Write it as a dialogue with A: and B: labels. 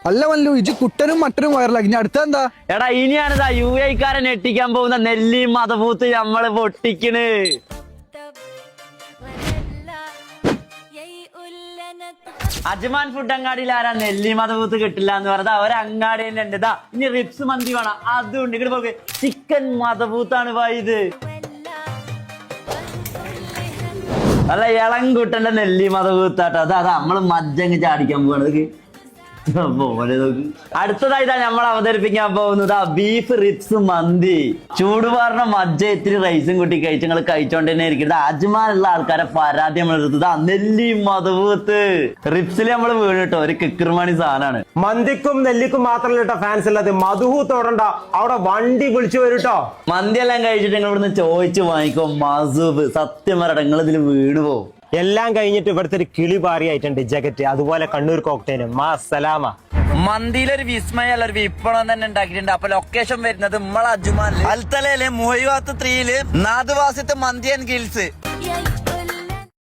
A: അല്ല വല്ലു ഇജ് കുട്ടനും മട്ടനും വയറിലാക്കി ഇനി അടുത്ത എന്താ?
B: എടാ ഇനിയാണിതാ UAE-ക്കാരൻ ഞെട്ടിക്കാൻ പോകുന്ന നെല്ലിയും മദബൂത്ത് നമ്മള് പൊട്ടിക്കണ്. അജ്മാൻ ഫുഡ് അങ്ങാടിയിൽ ആരാ നെല്ലി മദബൂത്ത് കിട്ടില്ല എന്ന് പറഞ്ഞത് അവരങ്ങാടി തന്നെ ഉണ്ട്. ഇതാ ഇനി റിപ്സ് മന്തി വേണം, അതുണ്ട്. ഇങ്ങോട്ട് പോകെ ചിക്കൻ മദബൂത്താണ് ഇത്. അല്ല ഇളംകുട്ടന്റെ നെല്ലി മദബൂത്താട്ടോ. അതാ നമ്മള് മജ്ജങ്ങ് ചാടിക്കാൻ പോകണത് പോലെ നോക്ക്. അടുത്തതായിട്ടാ നമ്മൾ അവതരിപ്പിക്കാൻ പോകുന്നത് ബീഫ് റിപ്സ് മന്തി. ചൂടുപാറിന മജ്ജ ഇത്തിരി റൈസും കൂട്ടി കഴിച്ച് നിങ്ങൾ കഴിച്ചോണ്ട് തന്നെ ഇരിക്കുന്നത്. അജ്മാനുള്ള ആൾക്കാരെ പരാതി നമ്മൾ എടുത്തത് നെല്ലി മദബൂത്ത്. റിപ്സിൽ നമ്മൾ വീണിട്ടോ ഒരു കിക്കർമണി സാധനമാണ്.
C: മന്തിക്കും നെല്ലിക്കും മാത്രമല്ല കേട്ടോ ഫാൻസ് ഉള്ളത്. മധുഹൂത്ത് ഓടണ്ട, അവിടെ വണ്ടി വിളിച്ചു വരും കേട്ടോ.
B: മന്തി എല്ലാം കഴിച്ചിട്ട് നിങ്ങൾ ഇവിടുന്ന് ചോദിച്ചു വാങ്ങിക്കോ മസൂബ്. സത്യം പറയട്ടെ നിങ്ങൾ ഇതിൽ വീണ് പോകും.
C: എല്ലാം കഴിഞ്ഞിട്ട് ഇവിടുത്തെ ഒരു കിളി പാറിയായിട്ടുണ്ട് ജഗറ്റ്. അതുപോലെ കണ്ണൂർ കോക്ടെയിലും മാസലാമ.
B: മന്തിയിലൊരു വിസ്മയല്ല ഒരു വിപ്പണം തന്നെ ഉണ്ടാക്കിയിട്ടുണ്ട്. അപ്പൊ ലൊക്കേഷൻ വരുന്നത് നമ്മളെ അജ്മാനില് അൽത്തലയിലെ മുഹയ്യാത്ത് 3 നാദുവാസിത്ത് മന്തി ആൻഡ് ഗിൽസ്.